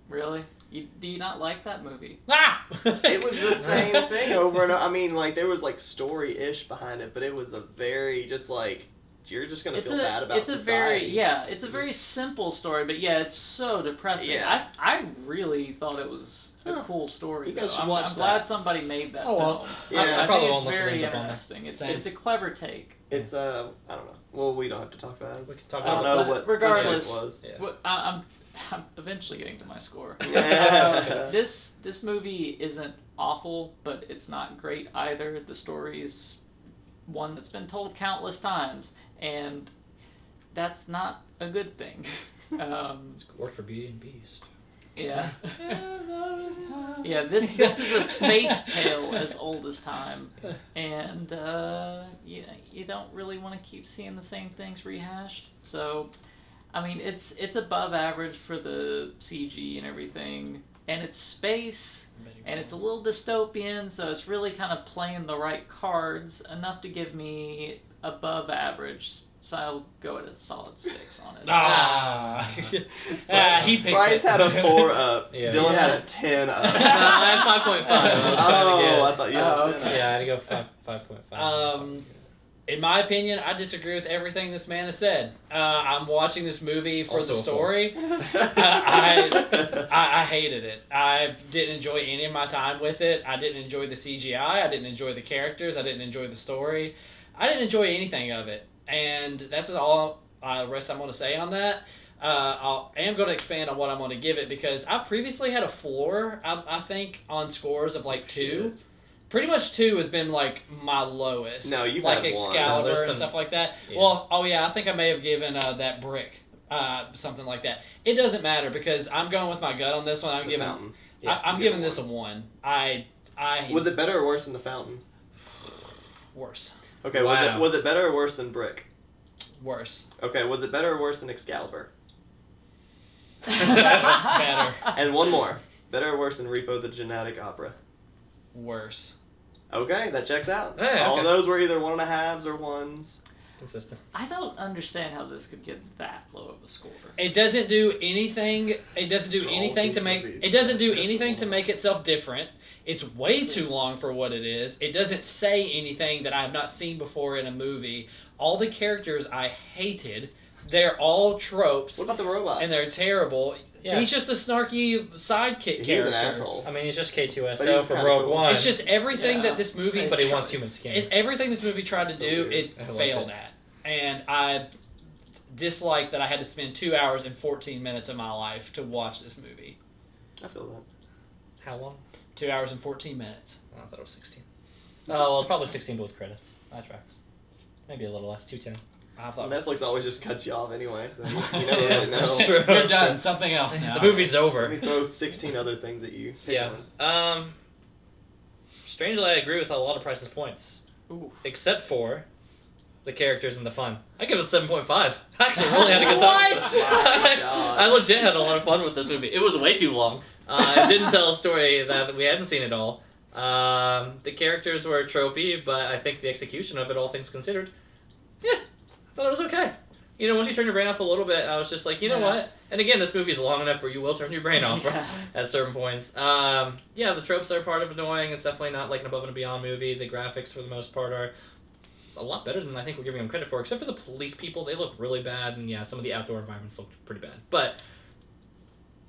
Speaker 1: Really? Do you not like that movie?
Speaker 4: Ah!
Speaker 3: It was the same thing over and over. I mean, like, there was, like, story-ish behind it, but it was a very, just, like, you're just going to feel bad about
Speaker 1: it's
Speaker 3: society.
Speaker 1: it's a very simple story, but yeah, it's so depressing.
Speaker 3: Yeah.
Speaker 1: I really thought it was a
Speaker 3: Huh.
Speaker 1: cool story.
Speaker 3: You guys
Speaker 1: though.
Speaker 3: should
Speaker 1: I'm,
Speaker 3: watch
Speaker 1: I'm glad
Speaker 3: that.
Speaker 1: somebody made that
Speaker 4: Oh, well.
Speaker 1: film.
Speaker 3: Yeah,
Speaker 1: I
Speaker 2: probably
Speaker 1: think
Speaker 2: almost
Speaker 1: it's very
Speaker 2: ends up on there.
Speaker 1: interesting. It's
Speaker 4: Thanks.
Speaker 1: a clever take.
Speaker 3: It's, I don't know. Well, we don't have to talk about it.
Speaker 2: We
Speaker 3: It's-
Speaker 2: can talk
Speaker 3: I don't
Speaker 2: about
Speaker 3: know
Speaker 1: it.
Speaker 3: what
Speaker 1: Regardless,
Speaker 3: the joke was.
Speaker 2: Yeah.
Speaker 1: I'm eventually getting to my score.
Speaker 3: Yeah.
Speaker 1: This movie isn't awful, but it's not great either. The story's one that's been told countless times, and that's not a good thing.
Speaker 2: Worked for Beauty and Beast.
Speaker 1: Yeah. Yeah, this is a space tale as old as time, and you don't really want to keep seeing the same things rehashed. So, I mean, it's above average for the CG and everything, and it's space, and it's a little dystopian, so it's really kind of playing the right cards enough to give me above average. So I'll go at a solid 6 on it.
Speaker 4: Ah. He picked
Speaker 3: Bryce
Speaker 4: it.
Speaker 3: had a 4 up.
Speaker 2: Yeah.
Speaker 3: Dylan
Speaker 1: Yeah.
Speaker 3: had a 10 up.
Speaker 2: I had 5.5. I was trying to
Speaker 3: Oh,
Speaker 2: get.
Speaker 3: I thought you had
Speaker 1: Oh,
Speaker 3: a 10
Speaker 1: okay.
Speaker 3: up.
Speaker 2: Yeah, I had to go 5.5.
Speaker 4: In my opinion, I disagree with everything this man has said. I'm watching this movie for
Speaker 2: Also
Speaker 4: the
Speaker 2: a
Speaker 4: story. I hated it. I didn't enjoy any of my time with it. I didn't enjoy the CGI. I didn't enjoy the characters. I didn't enjoy the story. I didn't enjoy anything of it. And that's all the rest I'm going to say on that. I am going to expand on what I'm going to give it because I've previously had a floor, I think, on scores of like 2. Pretty much 2 has been like my lowest.
Speaker 3: No, you've
Speaker 4: like
Speaker 3: had one.
Speaker 4: Excalibur
Speaker 2: No, there's
Speaker 4: and
Speaker 2: been-
Speaker 4: stuff like that.
Speaker 2: Yeah.
Speaker 4: Well, I think I may have given that brick something like that. It doesn't matter because I'm going with my gut on this one. I'm
Speaker 3: The
Speaker 4: giving
Speaker 3: Fountain.
Speaker 4: I'm
Speaker 3: give
Speaker 4: giving
Speaker 3: it
Speaker 4: this a 1. I
Speaker 3: Was it better or worse than The Fountain?
Speaker 4: worse.
Speaker 3: Okay,
Speaker 2: Wow.
Speaker 3: was it better or worse than Brick?
Speaker 4: Worse.
Speaker 3: Okay, was it better or worse than Excalibur?
Speaker 4: Better.
Speaker 3: And one more. Better or worse than Repo the Genetic Opera?
Speaker 4: Worse.
Speaker 3: Okay, that checks out.
Speaker 2: Hey,
Speaker 3: All
Speaker 2: okay.
Speaker 3: of those were either 1.5s or 1s.
Speaker 2: Consistent.
Speaker 1: I don't understand how this could get that low of a score.
Speaker 4: It doesn't do anything. It doesn't do
Speaker 3: So all
Speaker 4: anything
Speaker 3: these
Speaker 4: to make.
Speaker 3: movies
Speaker 4: It doesn't do
Speaker 3: are
Speaker 4: anything to
Speaker 3: long.
Speaker 4: make itself different. It's way too long for what it is. It doesn't say anything that I have not seen before in a movie. All the characters I hated. They're all tropes,
Speaker 3: What about the robot?
Speaker 4: and they're terrible.
Speaker 2: Yeah.
Speaker 4: He's just a snarky sidekick
Speaker 3: He was
Speaker 4: character.
Speaker 3: an asshole.
Speaker 2: I mean, he's just
Speaker 3: But he
Speaker 2: K2SO
Speaker 3: was
Speaker 2: for
Speaker 3: kinda
Speaker 2: Rogue
Speaker 3: cool.
Speaker 2: One.
Speaker 4: It's just everything
Speaker 1: Yeah.
Speaker 4: that this movie.
Speaker 2: but he wants human skin.
Speaker 4: Everything this movie tried to
Speaker 3: That's so
Speaker 4: do,
Speaker 3: weird.
Speaker 4: it
Speaker 2: I liked
Speaker 4: failed
Speaker 2: it.
Speaker 4: at, and I dislike that I had to spend 2 hours and 14 minutes of my life to watch this movie.
Speaker 3: I feel that.
Speaker 2: How long?
Speaker 4: 2 hours and 14 minutes.
Speaker 2: Oh, I thought it was 16. Oh, well, it's probably 16 but with credits. That tracks. Maybe a little less, 210.
Speaker 4: I thought it was-
Speaker 3: Netflix always just cuts you off anyway, so you never
Speaker 2: Yeah,
Speaker 3: really
Speaker 2: that's
Speaker 3: know.
Speaker 2: true.
Speaker 4: You're
Speaker 2: That's
Speaker 4: done.
Speaker 2: true.
Speaker 4: Something else now.
Speaker 2: The movie's
Speaker 3: Let
Speaker 2: over.
Speaker 3: me throw 16 other things at you. Pick
Speaker 2: Yeah.
Speaker 3: one.
Speaker 2: Strangely, I agree with a lot of Price's points.
Speaker 1: Ooh.
Speaker 2: Except for the characters and the fun. I give it a 7.5. I actually really had a good time.
Speaker 4: What?
Speaker 3: My God.
Speaker 2: I legit had a lot of fun with this movie. It was way too long. It didn't tell a story that we hadn't seen at all. The characters were tropey, but I think the execution of it, all things considered, yeah, I thought it was okay. You know, once you turn your brain off a little bit, I was just like, you know
Speaker 1: Yeah.
Speaker 2: what? And again, this movie's long enough where you will turn your brain off
Speaker 1: Yeah.
Speaker 2: at certain points. Yeah, the tropes are part of annoying. It's definitely not like an above and beyond movie. The graphics, for the most part, are a lot better than I think we're giving them credit for. Except for the police people, they look really bad, and yeah, some of the outdoor environments look pretty bad. But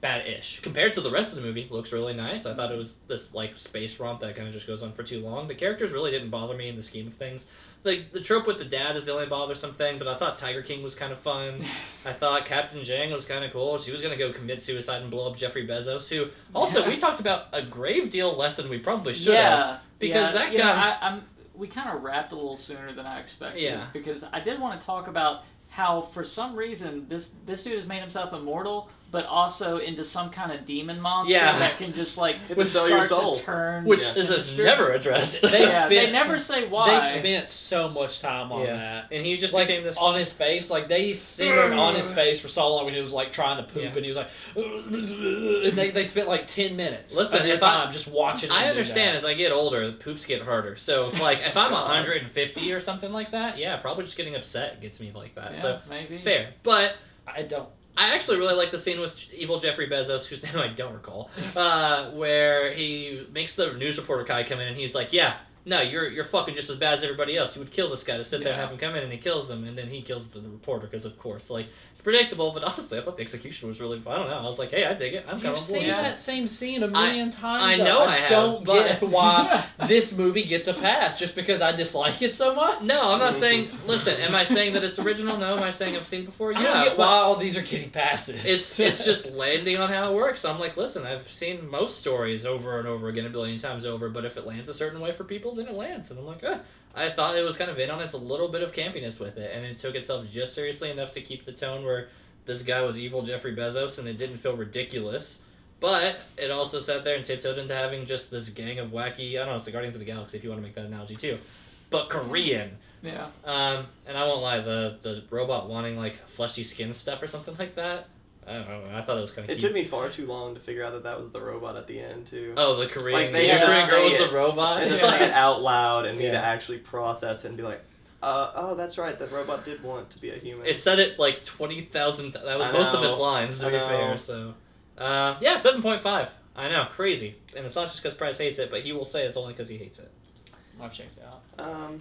Speaker 2: bad-ish. Compared to the rest of the movie, looks really nice. I thought it was this like space romp that kind of just goes on for too long. The characters really didn't bother me in the scheme of things. Like the trope with the dad is the only bothersome thing, but I thought Tiger King was kind of fun. I thought Captain Jang was kind of cool. She was gonna go commit suicide and blow up Jeffrey Bezos, who also
Speaker 1: Yeah.
Speaker 2: we talked about a grave deal less than we probably should have.
Speaker 1: Yeah,
Speaker 2: because
Speaker 1: yeah,
Speaker 2: that
Speaker 1: you know,
Speaker 2: guy-
Speaker 1: we kind of wrapped a little sooner than I expected.
Speaker 2: Yeah.
Speaker 1: Because I did want to talk about how, for some reason, this dude has made himself immortal, but also into some kind of demon monster
Speaker 2: Yeah.
Speaker 1: that can just like
Speaker 3: It would sell your
Speaker 1: start
Speaker 3: soul.
Speaker 1: to turn.
Speaker 2: Which
Speaker 3: Yeah.
Speaker 2: is
Speaker 1: sinister.
Speaker 2: never addressed.
Speaker 4: They
Speaker 1: Yeah, they
Speaker 4: spent-
Speaker 1: never say why.
Speaker 4: They spent so much time on
Speaker 2: Yeah.
Speaker 4: that.
Speaker 2: And he just
Speaker 4: Like
Speaker 2: became this.
Speaker 4: on his face, like they simmered on his face for so long when he was like trying to poop,
Speaker 2: Yeah.
Speaker 4: and he was like, and they spent like 10 minutes.
Speaker 2: Listen,
Speaker 4: of their
Speaker 2: if I-
Speaker 4: time just watching.
Speaker 2: I
Speaker 4: him do
Speaker 2: understand
Speaker 4: that.
Speaker 2: as I get older, poops get harder. So if I'm 150 or something like that, yeah, probably just getting upset gets me like that.
Speaker 1: Yeah,
Speaker 2: So
Speaker 1: maybe.
Speaker 2: fair, but
Speaker 4: I don't.
Speaker 2: I actually really like the scene with evil Jeffrey Bezos, whose name I don't recall, where he makes the news reporter guy come in and he's like, yeah, no, you're fucking just as bad as everybody else. You would kill this guy to sit there and
Speaker 1: Yeah.
Speaker 2: have him come in, and he kills him, and then he kills the reporter because, of course, like, it's predictable, but honestly, I thought the execution was really, I don't know, I was like, hey, I dig it. I'm kind
Speaker 4: You've
Speaker 2: of on board.
Speaker 4: seen
Speaker 1: Yeah.
Speaker 4: that same scene a million times.
Speaker 2: I
Speaker 4: though.
Speaker 2: know I have,
Speaker 4: don't
Speaker 2: but-
Speaker 4: get why this movie gets a pass just because I dislike it so much.
Speaker 2: No, I'm not saying, listen, am I saying that it's original? No. Am I saying I've seen it before?
Speaker 4: I
Speaker 2: Yeah.
Speaker 4: don't get
Speaker 2: but-
Speaker 4: why all these are getting passes.
Speaker 2: It's just landing on how it works. I'm like, listen, I've seen most stories over and over again, a billion times over, but if it lands a certain way for people, then it lands. And I'm like, I thought it was kind of in on its a little bit of campiness with it, and it took itself just seriously enough to keep the tone where this guy was evil Jeffrey Bezos, and it didn't feel ridiculous. But it also sat there and tiptoed into having just this gang of wacky, I don't know, it's the Guardians of the Galaxy if you want to make that analogy too, but Korean.
Speaker 1: Yeah.
Speaker 2: And I won't lie, the robot wanting like fleshy skin stuff or something like that, I don't know, I thought it was kind of
Speaker 3: It
Speaker 2: cute.
Speaker 3: took me far too long to figure out that that was the robot at the end too.
Speaker 2: Oh, the Korean,
Speaker 3: Like, they
Speaker 2: the
Speaker 3: had to
Speaker 2: Korean girl
Speaker 3: say
Speaker 2: was
Speaker 3: it.
Speaker 2: the robot.
Speaker 3: And to
Speaker 1: Yeah.
Speaker 3: say it out loud and me
Speaker 2: Yeah.
Speaker 3: to actually process it and be like, oh, that's right, that robot did want to be a human.
Speaker 2: It said it like 20,000. That was
Speaker 3: I
Speaker 2: most of
Speaker 3: know.
Speaker 2: its lines, to
Speaker 3: I
Speaker 2: be
Speaker 3: know.
Speaker 2: fair. So, yeah, 7.5. I know, crazy, and it's not just because Price hates it, but he will say it's only because he hates it.
Speaker 4: I've checked it out.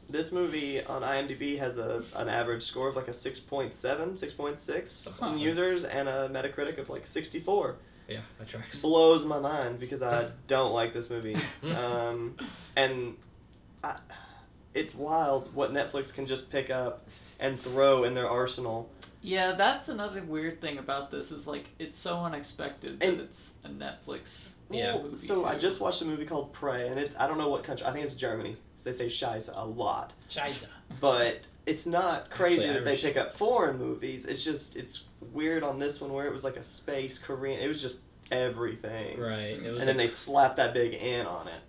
Speaker 3: This movie on IMDb has an average score of like a 6.7, 6.6
Speaker 2: Huh.
Speaker 3: in users, and a Metacritic of like 64.
Speaker 2: Yeah, that tracks.
Speaker 3: Blows my mind because I don't like this movie. And it's wild what Netflix can just pick up and throw in their arsenal.
Speaker 1: Yeah, that's another weird thing about this is like it's so unexpected
Speaker 3: And-
Speaker 1: that it's a Netflix.
Speaker 2: Yeah.
Speaker 3: Well, so I just watched a movie called Prey, and I don't know what country. I think it's Germany. They say Scheiße a lot.
Speaker 4: Scheiße.
Speaker 3: But it's not crazy
Speaker 2: Actually,
Speaker 3: that they
Speaker 2: Irish.
Speaker 3: pick up foreign movies. It's weird on this one where it was like a space Korean. It was just everything.
Speaker 2: Right. It was
Speaker 3: And then they slapped that big N on it.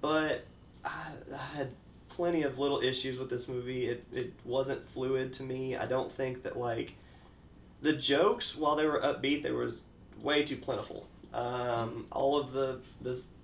Speaker 3: But I had plenty of little issues with this movie. It wasn't fluid to me. I don't think that like the jokes, while they were upbeat, they was way too plentiful. All of the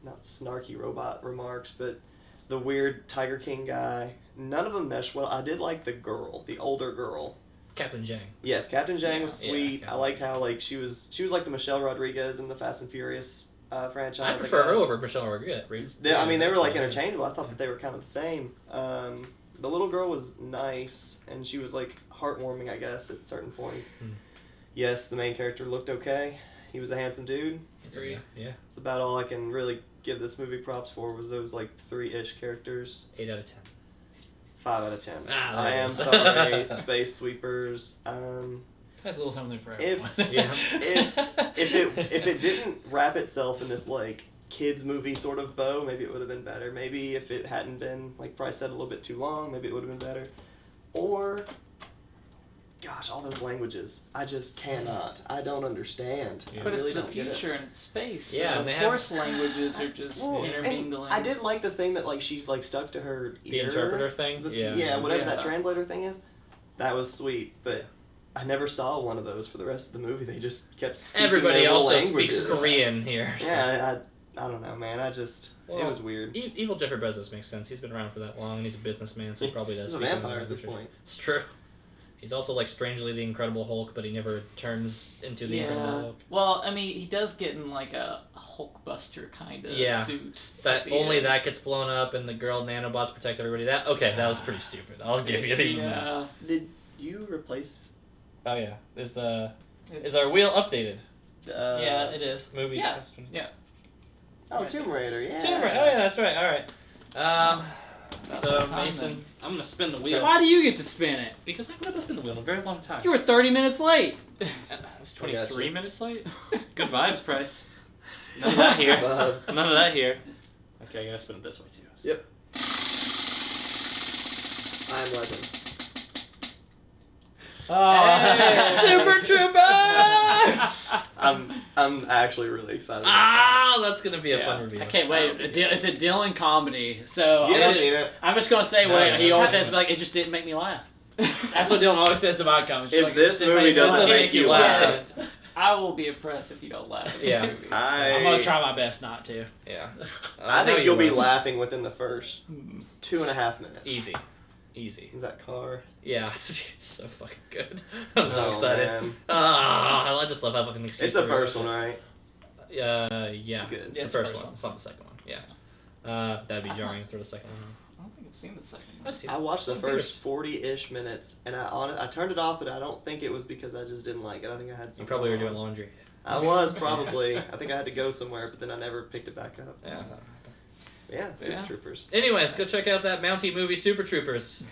Speaker 3: not snarky robot remarks, but the weird Tiger King guy, none of them meshed well. I did like the girl, the older girl.
Speaker 2: Captain Jang.
Speaker 3: Yes, Captain Jang was
Speaker 2: Yeah,
Speaker 3: sweet.
Speaker 2: yeah,
Speaker 3: I liked how like she was like the Michelle Rodriguez in the Fast and Furious franchise.
Speaker 2: I prefer her
Speaker 3: guess.
Speaker 2: over Michelle Rodriguez.
Speaker 3: I mean, they were like
Speaker 2: Yeah.
Speaker 3: interchangeable. I thought that they were kind of the same. The little girl was nice, and she was like heartwarming, I guess, at certain points.
Speaker 2: Hmm.
Speaker 3: Yes, the main character looked okay. He was a handsome dude.
Speaker 4: Agreed.
Speaker 2: Yeah.
Speaker 3: It's about all I can really give this movie props for was those like 3-ish characters.
Speaker 2: 8 out of 10.
Speaker 3: 5 out of 10.
Speaker 2: Ah,
Speaker 3: I
Speaker 2: there
Speaker 3: am
Speaker 2: it is.
Speaker 3: sorry, Space Sweepers.
Speaker 4: That's a little something for
Speaker 3: If-
Speaker 4: everyone.
Speaker 2: Yeah.
Speaker 3: If it didn't wrap itself in this like kids movie sort of bow, maybe it would have been better. Maybe if it hadn't been, like Bryce said, a little bit too long, maybe it would have been better. Or, gosh, all those languages, I just cannot. I don't understand.
Speaker 2: Yeah.
Speaker 3: I
Speaker 1: But
Speaker 3: really
Speaker 1: it's the
Speaker 3: don't get it.
Speaker 1: future and it's space.
Speaker 2: Yeah,
Speaker 1: so
Speaker 2: and they
Speaker 1: of
Speaker 2: have-
Speaker 1: course languages are just
Speaker 3: Well, and
Speaker 1: intermingling.
Speaker 3: I did like the thing that like she's like stuck to her
Speaker 2: The
Speaker 3: ear.
Speaker 2: interpreter thing?
Speaker 3: Yeah, whatever
Speaker 1: Yeah.
Speaker 3: that translator thing is. That was sweet, but I never saw one of those for the rest of the movie. They just kept speaking
Speaker 2: Everybody
Speaker 3: their little
Speaker 2: also
Speaker 3: languages.
Speaker 2: speaks Korean here. so.
Speaker 3: Yeah, I don't know, man. It
Speaker 2: Well,
Speaker 3: was weird.
Speaker 2: Evil Jeffrey Bezos makes sense. He's been around for that long, and he's a businessman, so he probably does.
Speaker 3: He's a
Speaker 2: speak
Speaker 3: vampire
Speaker 2: other
Speaker 3: at this
Speaker 2: languages.
Speaker 3: point.
Speaker 2: It's true. He's also like strangely the Incredible Hulk, but he never turns into the Incredible
Speaker 1: Yeah.
Speaker 2: Hulk.
Speaker 1: Well, I mean, he does get in like a Hulkbuster kind of
Speaker 2: Yeah.
Speaker 1: suit.
Speaker 2: That
Speaker 1: at the
Speaker 2: only
Speaker 1: end.
Speaker 2: that gets blown up, and the girl nanobots protect everybody. That was pretty stupid. I'll give you the.
Speaker 1: Yeah.
Speaker 3: Did you replace?
Speaker 2: Oh yeah, is our wheel updated?
Speaker 4: Yeah, it is.
Speaker 2: Movies.
Speaker 1: Yeah. Yeah.
Speaker 3: Oh, Tomb Raider. Yeah.
Speaker 2: Tomb Raider. Oh yeah, that's right. All right.
Speaker 1: About
Speaker 2: So
Speaker 1: that time
Speaker 2: Mason,
Speaker 1: then.
Speaker 2: I'm gonna spin the wheel
Speaker 4: Why do you get to spin it?
Speaker 2: because I've never spin the wheel in a very long time.
Speaker 4: You were 30 minutes late.
Speaker 2: That's
Speaker 3: I gotcha.
Speaker 2: 23 minutes late. Good vibes, Price. None of that here.
Speaker 3: Vibes.
Speaker 2: None of that here. Okay, I gotta spin it this way too. So.
Speaker 3: Yep. I am legend.
Speaker 4: Oh, Super Troopers!
Speaker 3: I'm actually really excited. About
Speaker 2: Ah, that's gonna be a
Speaker 1: Yeah.
Speaker 2: fun review.
Speaker 4: I can't wait. It's a Dylan comedy. So
Speaker 3: that. You
Speaker 4: I'm
Speaker 3: never
Speaker 4: just,
Speaker 3: seen it.
Speaker 4: I'm just gonna say
Speaker 2: No,
Speaker 4: what
Speaker 2: no,
Speaker 4: he
Speaker 2: no.
Speaker 4: always says. Like, it just didn't make me laugh. That's what Dylan always says to my comments.
Speaker 3: If
Speaker 4: Like, it
Speaker 3: this
Speaker 4: just didn't
Speaker 3: movie
Speaker 4: make me
Speaker 3: doesn't
Speaker 4: laugh.
Speaker 3: make you laugh,
Speaker 1: I will be impressed if you don't laugh at
Speaker 2: Yeah.
Speaker 1: this movie.
Speaker 4: I'm gonna try my best not to.
Speaker 2: Yeah.
Speaker 3: I
Speaker 2: know
Speaker 3: think
Speaker 2: you
Speaker 3: you'll be
Speaker 2: will.
Speaker 3: laughing within the first
Speaker 1: Hmm.
Speaker 3: 2.5 minutes.
Speaker 2: Easy. Easy.
Speaker 3: That car.
Speaker 2: Yeah. It's so fucking good. I'm so
Speaker 3: Oh,
Speaker 2: excited.
Speaker 3: man.
Speaker 2: Ah, I just love having an excuse.
Speaker 3: It's the
Speaker 2: to
Speaker 3: first
Speaker 2: rewatch
Speaker 3: one,
Speaker 2: it.
Speaker 3: right?
Speaker 2: Yeah.
Speaker 3: Good.
Speaker 2: It's the first one. It's not the second one. Yeah. That'd be jarring for the second one.
Speaker 1: I don't think I've seen the second one.
Speaker 2: I've seen
Speaker 3: I watched the
Speaker 2: I think there's-
Speaker 3: first 40-ish minutes, and I turned it off, but I don't think it was because I just didn't like it. I think I had
Speaker 2: You
Speaker 3: some.
Speaker 2: probably were doing laundry.
Speaker 3: I was probably. I think I had to go somewhere, but then I never picked it back up.
Speaker 2: Yeah.
Speaker 3: Yeah, Super
Speaker 1: Yeah.
Speaker 3: Troopers.
Speaker 2: Anyways, go check out that Mountie movie, Super Troopers.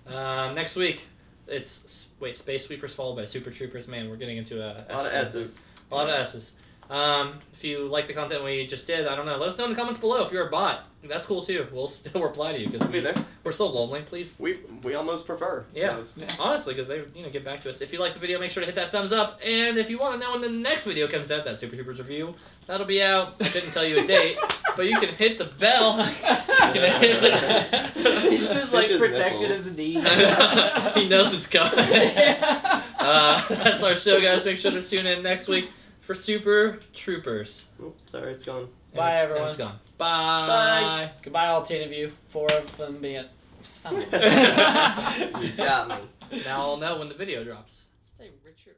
Speaker 2: Next week, it's Space Sweepers followed by Super Troopers. Man, we're getting into a
Speaker 3: A lot of S's.
Speaker 2: A lot of S's. If you like the content we just did, I don't know. Let us know in the comments below if you're a bot. That's cool too. We'll still reply to you because
Speaker 3: I'll be there.
Speaker 2: we're so lonely. Please,
Speaker 3: We almost prefer
Speaker 2: Yeah.
Speaker 3: those.
Speaker 2: honestly, because they get back to us. If you like the video, make sure to hit that thumbs up. And if you want to know when the next video comes out, that Super Troopers review, that'll be out. I couldn't tell you a date, but you can hit the bell.
Speaker 1: He's just like
Speaker 3: Pinches
Speaker 1: protected
Speaker 3: nipples.
Speaker 1: his knee.
Speaker 2: He knows it's coming.
Speaker 1: Yeah.
Speaker 2: That's our show, guys. Make sure to tune in next week for Super Troopers.
Speaker 3: Oh, sorry, it's gone.
Speaker 4: Bye,
Speaker 2: And
Speaker 4: everyone.
Speaker 2: it's gone. Bye.
Speaker 4: Goodbye, all 10 of you. 4 of them being.
Speaker 3: You got me.
Speaker 2: Now I'll know when the video drops.
Speaker 4: Stay Richard.